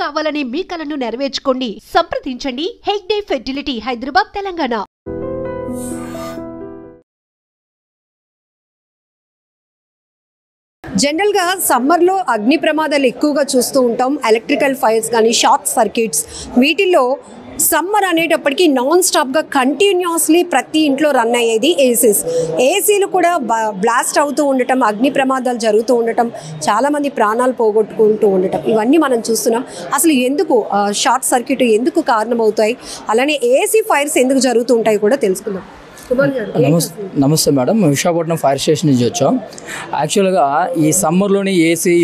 కావాలనే మీ కలను నెరవేర్చుకోండి. సంప్రదించండి హెగ్డే ఫెర్టిలిటీ, హైదరాబాద్, తెలంగాణ. జనరల్గా సమ్మర్లో అగ్ని ప్రమాదాలు ఎక్కువగా చూస్తూ ఉంటాం. ఎలక్ట్రికల్ ఫైర్స్ కానీ, షార్ట్ సర్క్యూట్స్, వీటిల్లో సమ్మర్ అనేటప్పటికీ నాన్ స్టాప్గా కంటిన్యూస్లీ ప్రతి ఇంట్లో రన్ అయ్యేది ఏసీలు కూడా బ్లాస్ట్ అవుతూ ఉండటం, అగ్ని ప్రమాదాలు జరుగుతూ ఉండటం, చాలామంది ప్రాణాలు పోగొట్టుకుంటూ ఉండటం, ఇవన్నీ మనం చూస్తున్నాం. అసలు ఎందుకు షార్ట్ సర్క్యూట్ ఎందుకు కారణమవుతాయి, అలానే ఏసీ ఫైర్స్ ఎందుకు జరుగుతూ ఉంటాయి కూడా తెలుసుకుందాం. నమస్తే మేడం, విశాఖపట్నం ఫైర్ స్టేషన్ నుంచి వచ్చాం. యాక్చువల్గా ఈ సమ్మర్లోని ఏసీ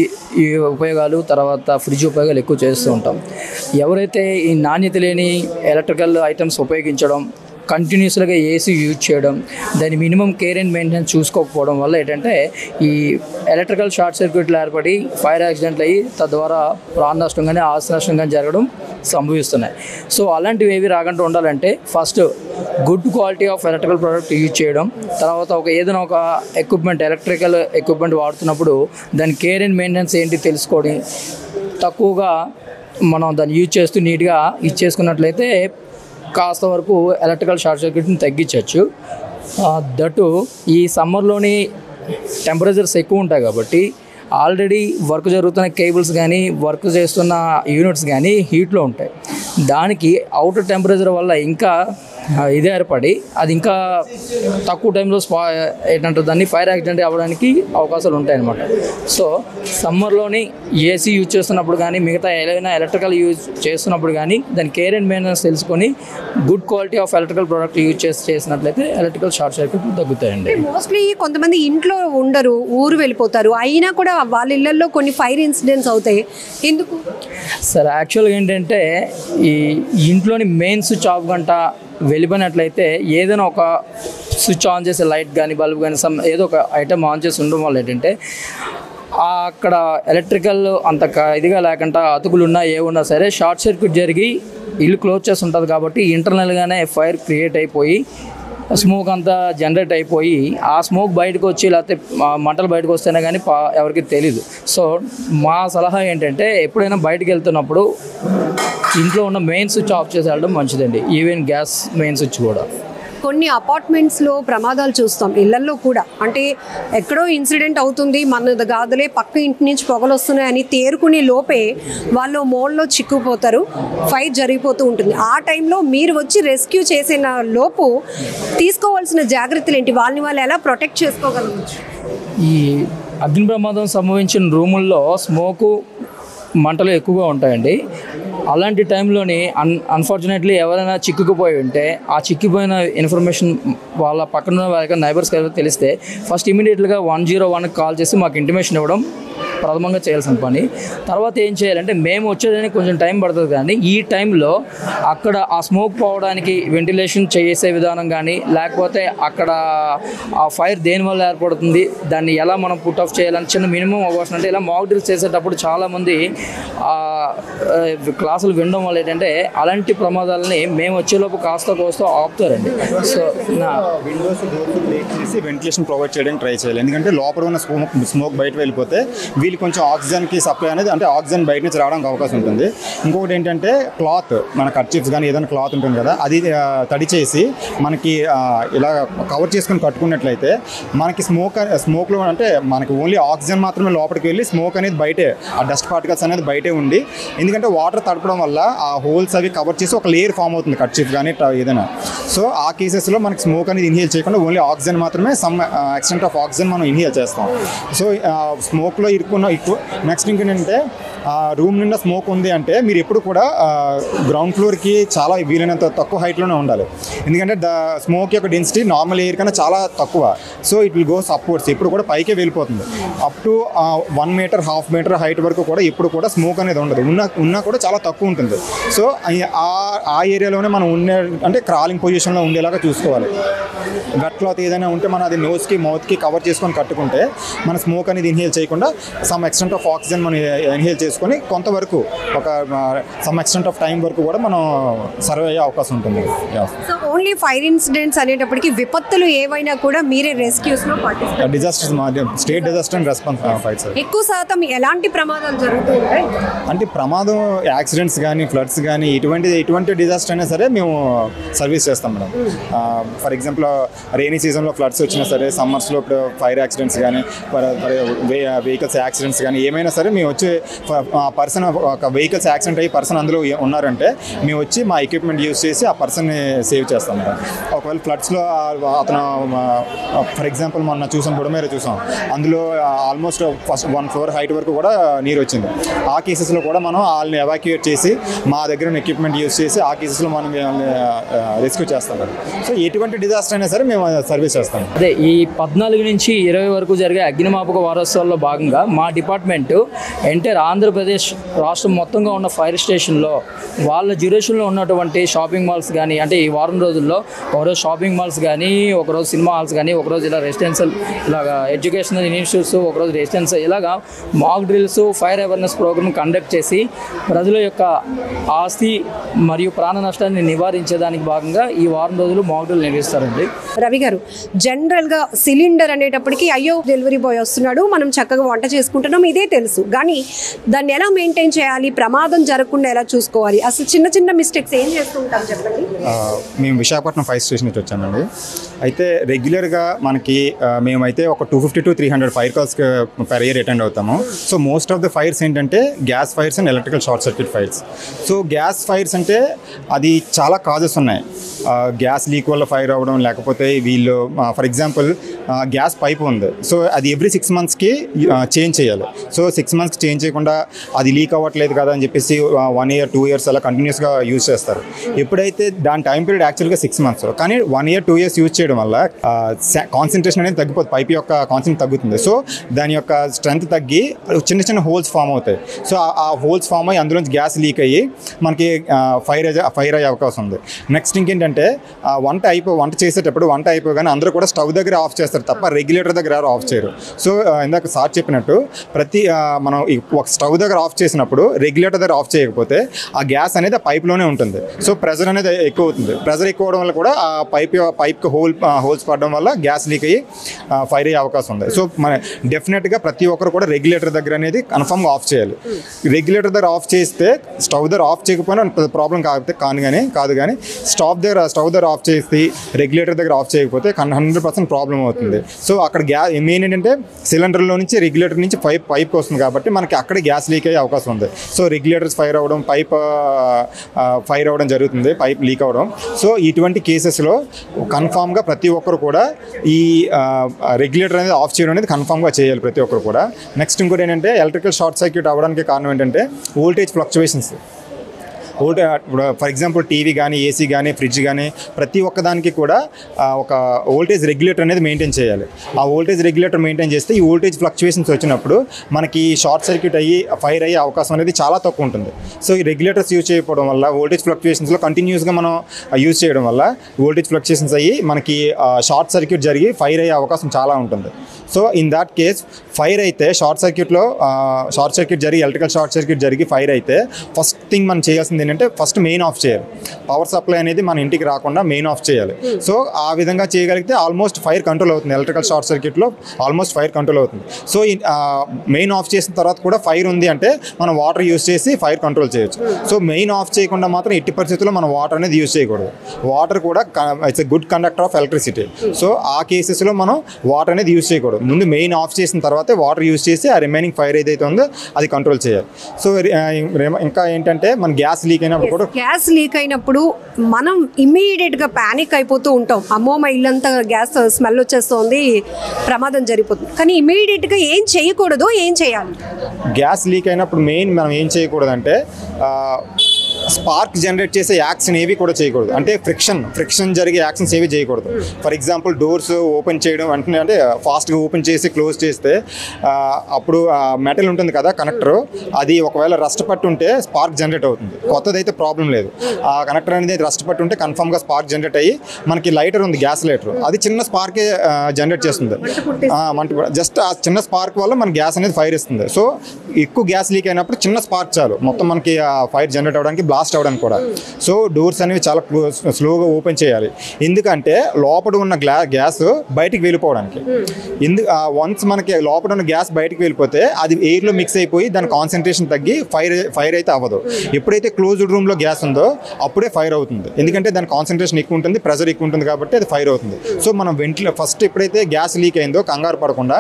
ఉపయోగాలు, తర్వాత ఫ్రిడ్జ్ ఉపయోగాలు ఎక్కువ చేస్తూ ఉంటాం. ఎవరైతే ఈ నాణ్యత లేని ఎలక్ట్రికల్ ఐటమ్స్ ఉపయోగించడం, కంటిన్యూస్గా ఏసీ యూజ్ చేయడం, దాని మినిమం కేర్ అండ్ మెయింటెనెన్స్ చూసుకోకపోవడం వల్ల ఏంటంటే ఈ ఎలక్ట్రికల్ షార్ట్ సర్క్యూట్లు ఏర్పడి ఫైర్ యాక్సిడెంట్లు అయ్యి తద్వారా ప్రాణ నష్టం కానీ ఆస్తి నష్టం కానీ జరగడం సంభవిస్తున్నాయి. సో అలాంటివి ఏవి రాకుండా ఉండాలంటే first good quality of electrical product use చేయడం, తర్వాత ఏదైనా ఒక ఎలక్ట్రికల్ ఎక్విప్మెంట్ వాడుతున్నప్పుడు దాని కేర్ అండ్ మెయింటెనెన్స్ ఏంటి తెలుసుకొని తక్కువగా మనం దాన్ని యూజ్ చేస్తూ నీట్గా ఇచ్చేసుకున్నట్లయితే కాస్త వరకు ఎలక్ట్రికల్ షార్ట్ సర్క్యూట్ని తగ్గించవచ్చు. దట్టు ఈ సమ్మర్లోని టెంపరేచర్స్ ఎక్కువ ఉంటాయి కాబట్టి ఆల్రెడీ వర్క్ జరుగుతున్న కేబుల్స్ కానీ, వర్క్ చేస్తున్న యూనిట్స్ కానీ హీట్లో ఉంటాయి. దానికి అవుటర్ టెంపరేచర్ వల్ల ఇంకా ఇదే ఏర్పడి అది ఇంకా తక్కువ టైంలో ఏంటంటే దాన్ని ఫైర్ యాక్సిడెంట్ అవ్వడానికి అవకాశాలు ఉంటాయన్నమాట. సో సమ్మర్లోని ఏసీ యూజ్ చేస్తున్నప్పుడు కానీ, మిగతా ఏదైనా ఎలక్ట్రికల్ యూజ్ చేస్తున్నప్పుడు కానీ దాని కేర్ అండ్ మెయింటెనెన్స్ తెలుసుకొని good quality of electrical product use చేసినట్లయితే ఎలక్ట్రికల్ షార్ట్ సర్క్యూట్ తగ్గుతాయండి. మోస్ట్లీ కొంతమంది ఇంట్లో ఉండరు, ఊరు వెళ్ళిపోతారు, అయినా కూడా వాళ్ళ ఇళ్లలో కొన్ని ఫైర్ ఇన్సిడెంట్స్ అవుతాయి. ఎందుకు సార్? యాక్చువల్గా ఏంటంటే ఈ ఇంట్లోని మెయిన్ స్విచ్ ఆఫ్ గంట వెళ్ళిపోయినట్లయితే ఏదైనా ఒక స్విచ్ ఆన్ చేసే లైట్ కానీ, బల్బ్ కానీ, ఏదో ఒక ఐటమ్ ఆన్ చేసి ఉండడం వల్ల ఏంటంటే అక్కడ ఎలక్ట్రికల్ అంత ఇదిగా లేకుండా అతుకులున్నా ఏమున్నా సరే షార్ట్ సర్క్యూట్ జరిగి ఇల్లు క్లోజ్ చేసి ఉంటుంది కాబట్టి ఇంటర్నల్గానే ఫైర్ క్రియేట్ అయిపోయి స్మోక్ అంతా జనరేట్ అయిపోయి ఆ స్మోక్ బయటకు వచ్చి లేకపోతే మంటలు బయటకు వస్తేనే కానీ ఎవరికి తెలీదు. సో మా సలహా ఏంటంటే ఎప్పుడైనా బయటకు వెళ్తున్నప్పుడు ఇంట్లో ఉన్న మెయిన్ స్విచ్ ఆఫ్ చేసి వెళ్ళడం మంచిదండి. ఈవెన్ గ్యాస్ మెయిన్ స్విచ్ కూడా. కొన్ని అపార్ట్మెంట్స్లో ప్రమాదాలు చూస్తాం, ఇళ్లల్లో కూడా. అంటే ఎక్కడో ఇన్సిడెంట్ అవుతుంది, మన గాదులే పక్క ఇంటి నుంచి పొగలు వస్తున్నాయని తేరుకునే లోపే వాళ్ళు మోడ్లో చిక్కుపోతారు, ఫైర్ జరిగిపోతూ ఉంటుంది. ఆ టైంలో మీరు వచ్చి రెస్క్యూ చేసిన లోపు తీసుకోవాల్సిన జాగ్రత్తలు ఏంటి, వాళ్ళని వాళ్ళు ఎలా ప్రొటెక్ట్ చేసుకోగలవచ్చు? ఈ అగ్ని ప్రమాదం సంభవించిన రూముల్లో స్మోకు, మంటలు ఎక్కువగా ఉంటాయండి. అలాంటి టైంలోని అన్ఫార్చునేట్లీ ఎవరైనా చిక్కుకుపోయి ఉంటే ఆ చిక్కిపోయిన ఇన్ఫర్మేషన్ వాళ్ళ పక్కన వాళ్ళ నైబర్స్కి తెలిస్తే ఫస్ట్ ఇమీడియట్గా 101కి కాల్ చేసి మాకు ఇంటిమేషన్ ఇవ్వడం ప్రథమంగా చేయాల్సిన పని. తర్వాత ఏం చేయాలంటే మేము వచ్చేదానికి కొంచెం టైం పడుతుంది కానీ ఈ టైంలో అక్కడ ఆ స్మోక్ పోవడానికి వెంటిలేషన్ చేసే విధానం కానీ, లేకపోతే అక్కడ ఆ ఫైర్ దేనివల్ల ఏర్పడుతుంది, దాన్ని ఎలా మనం పుట్ ఆఫ్ చేయాలని చిన్న మినిమం అవర్స్ అంటే ఇలా మాక్ డ్రిల్స్ చేసేటప్పుడు చాలామంది క్లాసులు వినడం వల్ల ఏంటంటే అలాంటి ప్రమాదాలని మేము వచ్చేలోపు కాస్త కోస్తో ఆపుతారండి. సో విండోస్ డోర్స్ బ్రేక్ చేసి వెంటిలేషన్ ప్రొవైడ్ చేయడానికి ట్రై చేయాలి. ఎందుకంటే లోపల ఉన్న స్మోక్ బయట వెళ్ళిపోతే వీళ్ళు కొంచెం ఆక్సిజన్కి సప్లై అనేది, అంటే ఆక్సిజన్ బయట నుంచి రావడానికి అవకాశం ఉంటుంది. ఇంకొకటి ఏంటంటే క్లాత్, మన కర్చీఫ్స్ కానీ ఏదైనా క్లాత్ ఉంటుంది కదా, అది తడి చేసి మనకి ఇలా కవర్ చేసుకొని కట్టుకున్నట్లయితే మనకి స్మోక్లో అంటే మనకి ఓన్లీ ఆక్సిజన్ మాత్రమే లోపలికి వెళ్ళి స్మోక్ అనేది బయటే, ఆ డస్ట్ పార్టికల్స్ అనేది బయటే ఉండి, ఎందుకంటే వాటర్ తడపడం వల్ల ఆ హోల్స్ అవి కవర్ చేసి ఒక లేయర్ ఫామ్ అవుతుంది కర్చీఫ్ కానీ ఏదైనా. సో ఆ కేసెస్లో మనకి స్మోక్ అనేది ఇన్హేల్ చేయకుండా ఓన్లీ ఆక్సిజన్ మాత్రమే, సమ్ ఎక్స్టెంట్ ఆఫ్ ఆక్సిజన్ మనం ఇన్హేల్ చేస్తాం. సో స్మోక్లో నెక్స్ట్ ఇంకేంటంటే రూమ్ నిండా స్మోక్ ఉంది అంటే మీరు ఎప్పుడు కూడా గ్రౌండ్ ఫ్లోర్కి చాలా వీలైనంత తక్కువ హైట్లోనే ఉండాలి. ఎందుకంటే స్మోక్ యొక్క డెన్సిటీ నార్మల్ ఎయిర్ కన్నా చాలా తక్కువ. So it will goes upwards, ఎప్పుడు కూడా పైకే వెళ్ళిపోతుంది. Up to 1 meter, ½ meter height వరకు కూడా ఎప్పుడు కూడా స్మోక్ అనేది ఉండదు, ఉన్నా కూడా చాలా తక్కువ ఉంటుంది. సో ఆ ఏరియాలోనే మనం అంటే క్రాలింగ్ పొజిషన్లో ఉండేలాగా చూసుకోవాలి. వెట్ క్లాత్ ఏదైనా ఉంటే మనం అది నోస్కి, మౌత్కి కవర్ చేసుకొని కట్టుకుంటే మన స్మోక్ అనేది ఇన్హేల్ చేయకుండా సమ్ ఎక్స్టెంట్ ఆఫ్ ఆక్సిజన్ మనం ఇన్హేల్ చేసుకుంటే చేసుకొని కొంతవరకు ఒక సమ్ ఎక్స్టెంట్ ఆఫ్ టైం వరకు కూడా మనం సర్వ్ అయ్యే అవకాశం ఉంటుంది. సో ఓన్లీ ఫైర్ ఇన్సిడెంట్స్ అనేటప్పటికి విపత్తులు ఏవైనా కూడా మీరే రెస్క్యూస్లో participate disasters state disaster and response fights. ఎక్కువ శాతం ఎలాంటి ప్రమాదాలు జరుగుతూ ఉంటాయి? అంటే ప్రమాదం యాక్సిడెంట్స్ కానీ ఫ్లడ్స్ కానీ ఎటువంటి డిజాస్టర్ అయినా సరే మేము సర్వీస్ చేస్తాం మేడం. ఫర్ ఎగ్జాంపుల్ రెయినీ సీజన్లో ఫ్లడ్స్ వచ్చినా సరే, సమ్మర్స్లో ఇప్పుడు ఫైర్ యాక్సిడెంట్స్ కానీ వెహికల్స్ యాక్సిడెంట్స్ కానీ ఏమైనా సరే మేము వచ్చి పర్సన్ ఒక వెహికల్స్ యాక్సిడెంట్ అయ్యి పర్సన్ అందులో ఉన్నారంటే మేము వచ్చి మా ఎక్విప్మెంట్ యూస్ చేసి ఆ పర్సన్ని సేవ్ చేస్తాం మేడం. ఒకవేళ ఫ్లడ్స్లో అతను ఫర్ ఎగ్జాంపుల్ మొన్న చూసాం, బుడమేర చూసాం, అందులో ఆల్మోస్ట్ ఫస్ట్ 1 floor హైట్ వరకు కూడా నీరు వచ్చింది. ఆ కేసెస్లో కూడా మనం వాళ్ళని ఎవాక్యుయేట్ చేసి మా దగ్గర ఉన్న ఎక్విప్మెంట్ యూస్ చేసి ఆ కేసెస్లో మనం రెస్క్యూ చేస్తాం మేడం. సో ఎటువంటి డిజాస్టర్ అయినా సరే మేము సర్వీస్ చేస్తాం. అదే ఈ 14 నుంచి 20 వరకు జరిగే అగ్నిమాపక వారోత్సవాల్లో భాగంగా మా డిపార్ట్మెంటు ఎంటైర్ ఆంధ్రప్రదేశ్ రాష్ట్రం మొత్తంగా ఉన్న ఫైర్ స్టేషన్లో వాళ్ళ డ్యూరేషన్లో ఉన్నటువంటి షాపింగ్ మాల్స్ కానీ, అంటే ఈ వారం రోజుల్లో ఒకరోజు షాపింగ్ మాల్స్ కానీ, ఒకరోజు సినిమా హాల్స్ కానీ, ఒకరోజు ఇలా రెసిడెన్షియల్ ఇలాగా ఎడ్యుకేషనల్ ఇన్స్టిట్యూట్స్, ఒకరోజు రెసిడెన్షియల్ ఇలాగా mock drills, fire awareness programme conduct చేసి ప్రజల యొక్క ఆస్తి మరియు ప్రాణ నష్టాన్ని నివారించేదానికి భాగంగా ఈ వారం రోజులు మాక్ డ్రిల్ నిర్వహిస్తారండి. రవి గారు, జనరల్గా సిలిండర్ అనేటప్పటికి అయ్యో డెలివరీ బాయ్ వస్తున్నాడు, మనం చక్కగా వంట చేసుకుంటున్నాం, ఇదే తెలుసు. కానీ దాన్ని ఎలా మెయింటైన్ చేయాలి, ప్రమాదం జరగకుండా ఎలా చూసుకోవాలి, అసలు చిన్న చిన్న మిస్టేక్స్ ఏం చేస్తుంటారు చెప్పండి. మేము విశాఖపట్నం ఫైర్ స్టేషన్ నుంచి వచ్చామండి. అయితే రెగ్యులర్గా మనకి మేమైతే ఒక 250 to 300 fire calls per year attend అవుతాము. So most of the fires ఏంటంటే gas fires and electrical short circuit fires. So gas fires అంటే అది చాలా కాజెస్ ఉన్నాయి. గ్యాస్ లీక్ వల్ల ఫైర్ అవ్వడం, లేకపోతే వీళ్ళు ఫర్ ఎగ్జాంపుల్ గ్యాస్ పైప్ ఉంది, సో అది ఎవ్రీ 6 monthsకి చేంజ్ చేయాలి. సో 6 monthsకి చేంజ్ చేయకుండా అది లీక్ అవ్వట్లేదు కదా అని చెప్పేసి 1 year 2 years అలా కంటిన్యూస్గా యూజ్ చేస్తారు. ఎప్పుడైతే దాని టైం పీరియడ్ యాక్చువల్గా 6 months, కానీ 1 year 2 years యూజ్ చేయడం వల్ల కాన్సన్ట్రేషన్ అనేది తగ్గిపోతుంది, పైప్ యొక్క కాన్సన్ట్రేషన్ తగ్గుతుంది. సో దాని యొక్క స్ట్రెంత్ తగ్గి చిన్న చిన్న హోల్స్ ఫామ్ అవుతాయి. సో ఆ హోల్స్ ఫామ్ అయ్యి అందులోంచి గ్యాస్ లీక్ అయ్యి మనకి ఫైర్ అయ్యే అవకాశం ఉంది. నెక్స్ట్ ఇంకేంటంటే వంట చేసేటప్పుడు వంట అయిపోగానే అందరూ కూడా స్టవ్ దగ్గర ఆఫ్ చేస్తారు తప్ప రెగ్యులేటర్ దగ్గర ఆఫ్ చేయరు. సో ఇందాక సార్ చెప్పినట్టు మనం ఒక స్టవ్ దగ్గర ఆఫ్ చేసినప్పుడు రెగ్యులేటర్ దగ్గర ఆఫ్ చేయకపోతే ఆ గ్యాస్ అనేది ఆ పైప్లోనే ఉంటుంది. సో ప్రెజర్ అనేది ఎక్కువ అవుతుంది. ప్రెజర్ ఎక్కువ అవడం వల్ల కూడా ఆ పైప్కి హోల్స్ పడడం వల్ల గ్యాస్ లీక్ అయ్యి ఫైర్ అయ్యే అవకాశం ఉంది. సో మన డెఫినెట్గా ప్రతి ఒక్కరు కూడా రెగ్యులేటర్ దగ్గర అనేది కన్ఫర్మ్గా ఆఫ్ చేయాలి. రెగ్యులేటర్ దగ్గర ఆఫ్ చేస్తే స్టవ్ దగ్గర ఆఫ్ చేయకపోయినా ప్రాబ్లం కాదు కానీ స్టవ్ దగ్గర ఆఫ్ చేసి రెగ్యులేటర్ దగ్గర ఆఫ్ చేయకపోతే 100% ప్రాబ్లం అవుతుంది. సో అక్కడ మెయిన్ ఏంటంటే సిలిండర్లో నుంచి రెగ్యులేటర్ నుంచి పైప్ వస్తుంది కాబట్టి మనకి అక్కడే గ్యాస్ లీక్ అయ్యే అవకాశం ఉంది. సో రెగ్యులేటర్స్ ఫైర్ అవ్వడం, ఫైర్ అవ్వడం జరుగుతుంది, పైప్ లీక్ అవ్వడం. సో ఇటువంటి కేసెస్లో కన్ఫామ్గా ప్రతి ఒక్కరు కూడా ఈ రెగ్యులేటర్ అనేది ఆఫ్ చేయడం అనేది కన్ఫామ్గా చేయాలి ప్రతి ఒక్కరు కూడా. నెక్స్ట్ ఇంకోటి ఏంటంటే ఎలక్ట్రికల్ షార్ట్ సర్క్యూట్ అవ్వడానికి కారణం ఏంటంటే voltage fluctuations. For example TV కానీ, ఏసీ కానీ, ఫ్రిడ్జ్ కానీ ప్రతి ఒక్కదానికి కూడా ఒక వోల్టేజ్ రెగ్యులేటర్ అనేది మెయింటైన్ చేయాలి. ఆ వోల్టేజ్ రెగ్యులేటర్ మెయింటైన్ చేస్తే ఈ వోల్టేజ్ ఫ్లక్చువేషన్స్ వచ్చినప్పుడు మనకి షార్ట్ సర్క్యూట్ అయ్యి ఫైర్ అయ్యే అవకాశం అనేది చాలా తక్కువ ఉంటుంది. సో ఈ రెగ్యులేటర్స్ యూజ్ చేయకపోవడం వల్ల వోల్టేజ్ ఫ్లక్చువేషన్స్లో కంటిన్యూస్గా మనం యూజ్ చేయడం వల్ల వోల్టేజ్ ఫ్లక్చువేషన్స్ అయ్యి మనకి షార్ట్ సర్క్యూట్ జరిగి ఫైర్ అయ్యే అవకాశం చాలా ఉంటుంది. So in that case fire అయితే షార్ట్ సర్క్యూట్ జరిగి ఎలక్ట్రికల్ షార్ట్ సర్క్యూట్ జరిగి ఫైర్ అయితే ఫస్ట్ థింగ్ మనం చేయాల్సింది ఏంటంటే ఫస్ట్ మెయిన్ ఆఫ్ చేయాలి. పవర్ సప్లై అనేది మన ఇంటికి రాకుండా మెయిన్ ఆఫ్ చేయాలి. సో ఆ విధంగా చేయగలిగితే ఆల్మోస్ట్ ఫైర్ కంట్రోల్ అవుతుంది. ఎలక్ట్రికల్ షార్ట్ సర్క్యూట్లో ఆల్మోస్ట్ ఫైర్ కంట్రోల్ అవుతుంది. సో మెయిన్ ఆఫ్ చేసిన తర్వాత కూడా ఫైర్ ఉంది అంటే మనం వాటర్ యూజ్ చేసి ఫైర్ కంట్రోల్ చేయొచ్చు. సో మెయిన్ ఆఫ్ చేయకుండా మాత్రం ఎట్టి పరిస్థితుల్లో మనం వాటర్ అనేది యూజ్ చేయకూడదు. వాటర్ కూడా it's a good conductor of electricity. So ఆ కేసెస్లో మనం వాటర్ అనేది యూజ్ చేయకూడదు. ముందు మెయిన్ ఆఫ్ చేసిన తర్వాతే వాటర్ యూజ్ చేసి ఆ రిమైనింగ్ ఫైర్ ఏదైతే ఉందో అది కంట్రోల్ చేయాలి. సో ఇంకా ఏంటంటే మన గ్యాస్ లీక్ అయినప్పుడు మనం ఇమ్మీడియట్గా ప్యానిక్ అయిపోతూ ఉంటాం. అమ్మో మా ఇల్లంతా గ్యాస్ స్మెల్ వచ్చేస్తుంది, ప్రమాదం జరిగిపోతుంది. కానీ ఇమ్మీడియట్గా ఏం చేయకూడదు, ఏం చేయాలి? గ్యాస్ లీక్ అయినప్పుడు మెయిన్ మనం ఏం చేయకూడదంటే స్పార్క్ జనరేట్ చేసే యాక్షన్ ఏవి కూడా చేయకూడదు. అంటే ఫ్రిక్షన్ జరిగే యాక్షన్స్ ఏవి చేయకూడదు. ఫర్ ఎగ్జాంపుల్ డోర్స్ ఓపెన్ చేయడం అంటే ఫాస్ట్గా ఓపెన్ చేసి క్లోజ్ చేస్తే అప్పుడు మెటల్ ఉంటుంది కదా కనెక్టర్, అది ఒకవేళ రస్ట్ పట్టు ఉంటే స్పార్క్ జనరేట్ అవుతుంది. కొత్తదైతే ప్రాబ్లం లేదు. ఆ కనెక్టర్ అనేది రస్ట్ పట్టు ఉంటే కన్ఫర్మ్గా స్పార్క్ జనరేట్ అయ్యి మనకి లైటర్ ఉంది, గ్యాస్ లైటర్, అది చిన్న స్పార్కే జనరేట్ చేస్తుంది. జస్ట్ ఆ చిన్న స్పార్క్ వల్ల మన గ్యాస్ అనేది ఫైర్ ఇస్తుంది. సో ఎక్కువ గ్యాస్ లీక్ అయినప్పుడు చిన్న స్పార్క్ చాలు మొత్తం మనకి ఫైర్ జనరేట్ అవ్వడానికి, బ్లాస్ట్ అవ్వడానికి కూడా. సో డోర్స్ అనేవి చాలా స్లోగా ఓపెన్ చేయాలి. ఎందుకంటే లోపల ఉన్న గ్యాస్ బయటికి వెళ్ళిపోవడానికి. వన్స్ మనకి లోపల ఉన్న గ్యాస్ బయటికి వెళ్ళిపోతే అది ఎయిర్లో మిక్స్ అయిపోయి దాని కాన్సన్ట్రేషన్ తగ్గి ఫైర్ అయితే అవ్వదు. ఎప్పుడైతే క్లోజ్డ్ రూమ్లో గ్యాస్ ఉందో అప్పుడే ఫైర్ అవుతుంది. ఎందుకంటే దాని కాన్సన్ట్రేషన్ ఎక్కువ ఉంటుంది, ప్రెజర్ ఎక్కువ ఉంటుంది కాబట్టి అది ఫైర్ అవుతుంది. సో మనం ఫస్ట్ ఎప్పుడైతే గ్యాస్ లీక్ అయిందో కంగారు పడకుండా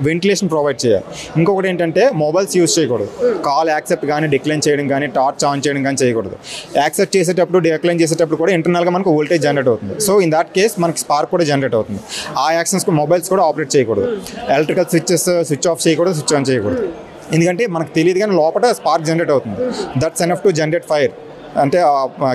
వెంటిలేషన్ ప్రొవైడ్ చేయాలి. ఇంకొకటి ఏంటంటే మొబైల్స్ యూజ్ చేయకూడదు. కాల్ యాక్సెప్ట్ కానీ డిక్లైన్ చేయడం కానీ టార్చ్ ఆన్ చేయడం కానీ చేయకూడదు. యాక్సెప్ట్ చేసేటప్పుడు డిక్లైన్ చేసేటప్పుడు కూడా ఇంటర్నల్గా మనకు వోల్టేజ్ జనరేట్ అవుతుంది. సో ఇన్ దాట్ కేస్ మనకి స్పార్క్ కూడా జనరేట్ అవుతుంది. ఆ యాక్షన్స్ మొబైల్స్ కూడా ఆపరేట్ చేయకూడదు. ఎలక్ట్రికల్ స్విచ్ ఆఫ్ చేయకూడదు, స్విచ్ ఆన్ చేయకూడదు. ఎందుకంటే మనకు తెలియదు కానీ లోపల స్పార్క్ జనరేట్ అవుతుంది. That's enough to generate fire. అంటే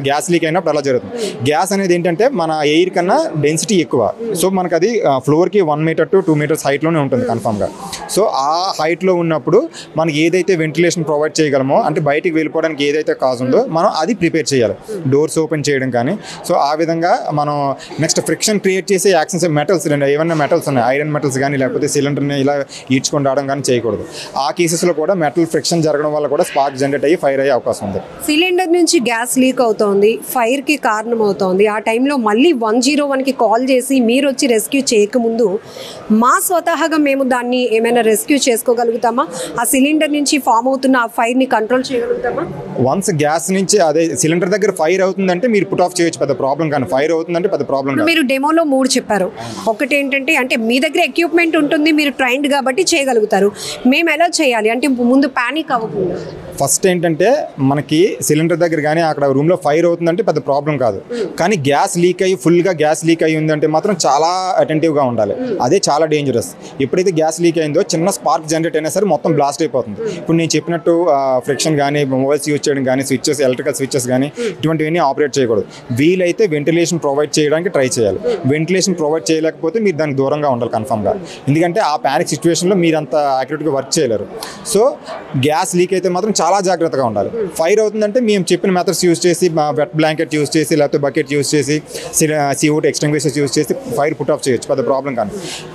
గ్యాస్ లీక్ అయినప్పుడు అలా జరుగుతుంది. గ్యాస్ అనేది ఏంటంటే మన ఎయిర్ కన్నా డెన్సిటీ ఎక్కువ. సో మనకు అది ఫ్లోర్కి 1 మీటర్ to 2 మీటర్స్ హైట్లోనే ఉంటుంది కన్ఫామ్గా. సో ఆ హైట్లో ఉన్నప్పుడు మనకి ఏదైతే వెంటిలేషన్ ప్రొవైడ్ చేయగలమో, అంటే బయటికి వెళ్ళిపోవడానికి ఏదైతే కాజ్ ఉందో మనం అది ప్రిపేర్ చేయాలి. డోర్స్ ఓపెన్ చేయడం కానీ. సో ఆ విధంగా మనం నెక్స్ట్ ఫ్రిక్షన్ క్రియేట్ చేసే యాక్షన్స్ మెటల్స్ ఏమన్నా మెటల్స్ ఉన్నాయి, ఐరన్ మెటల్స్ కానీ లేకపోతే సిలిండర్ని ఇలా ఈడ్చుకొని రావడం కానీ చేయకూడదు. ఆ కేసెస్లో కూడా మెటల్ ఫ్రిక్షన్ జరగడం వల్ల కూడా స్పార్క్ జనరేట్ అయ్యి ఫైర్ అయ్యే అవకాశం ఉంది. సిలిండర్ నుంచి గ్యాస్ లీక్ అవుతోంది, ఫైర్కి కారణం అవుతోంది. ఆ టైంలో మళ్ళీ 101కి కాల్ చేసి మీరు వచ్చి రెస్క్యూ చేయకముందు మా స్వతహాగా మేము దాన్ని ఏమైనా రెస్క్యూ చేసుకోగలుగుతామా? ఆ సిలిండర్ నుంచి ఫామ్ అవుతున్న ఆ ఫైర్ని కంట్రోల్ చేయగలుగుతామా? వన్స్ గ్యాస్ నుంచి అదే సిలిండర్ దగ్గర ఫైర్ అవుతుందంటే మీరు పుట్ ఆఫ్ చేయొచ్చు, పెద్ద ప్రాబ్లం. కానీ ఫైర్ అవుతుందంటే పెద్ద ప్రాబ్లం. మీరు డెమోలో 3 చెప్పారు. ఒకటి ఏంటంటే అంటే మీ దగ్గర ఎక్విప్మెంట్ ఉంటుంది, మీరు ట్రైన్డ్ కాబట్టి చేయగలుగుతారు. మేము ఎలా చేయాలి అంటే ముందు ప్యానిక్ అవ్వకుండా? ఫస్ట్ ఏంటంటే మనకి సిలిండర్ దగ్గర కానీ అక్కడ రూమ్లో ఫైర్ అవుతుందంటే పెద్ద ప్రాబ్లం కాదు. కానీ గ్యాస్ లీక్ అయ్యి ఫుల్గా గ్యాస్ లీక్ అయ్యి ఉందంటే మాత్రం చాలా అటెంటివ్గా ఉండాలి. అదే చాలా డేంజరస్. ఎప్పుడైతే గ్యాస్ లీక్ అయిందో చిన్న స్పార్క్ జనరేట్ అయినా సరే మొత్తం బ్లాస్ట్ అయిపోతుంది. ఇప్పుడు నేను చెప్పినట్టు ఫ్రిక్షన్ కానీ మొబైల్స్ యూజ్ చేయడం కానీ స్విచ్చెస్, ఎలక్ట్రికల్ స్విచ్చెస్ కానీ ఇటువంటివన్నీ ఆపరేట్ చేయకూడదు. వీలైతే వెంటిలేషన్ ప్రొవైడ్ చేయడానికి ట్రై చేయాలి. వెంటిలేషన్ ప్రొవైడ్ చేయలేకపోతే మీరు దానికి దూరంగా ఉండాలి కన్ఫర్మ్గా. ఎందుకంటే ఆ ప్యానిక్ సిచ్యువేషన్లో మీరు అంత యాక్యురేట్గా వర్క్ చేయలేరు. సో గ్యాస్ లీక్ అయితే మాత్రం చాలా జాగ్రత్తగా ఉండాలి. ఫైర్ అవుతుందంటే మేము చెప్పిన మెథడ్స్ యూజ్ చేసి, వెట్ బ్లాంకెట్ యూజ్ చేసి లేకపోతే బకెట్ యూజ్ చేసి, CO2 ఎక్స్టింగ్విషర్స్ యూజ్ చేసి ఫైర్ పుట్ ఆఫ్ చేయొచ్చు, పెద్ద ప్రాబ్లం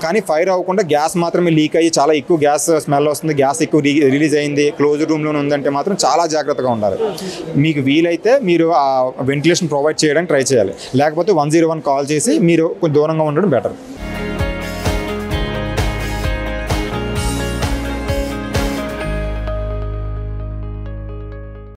కానీ ఫైర్ అవ్వకుండా గ్యాస్ మాత్రమే లీక్ అయ్యి చాలా ఎక్కువ గ్యాస్ స్మెల్ వస్తుంది, గ్యాస్ ఎక్కువ రిలీజ్ అయింది, క్లోజ్ రూమ్లోనే ఉందంటే మాత్రం చాలా జాగ్రత్తగా ఉండాలి. మీకు వీలైతే మీరు ఆ వెంటిలేషన్ ప్రొవైడ్ చేయడానికి ట్రై చేయాలి. లేకపోతే 101 కాల్ చేసి మీరు కొంచెం దూరంగా ఉండడం బెటర్.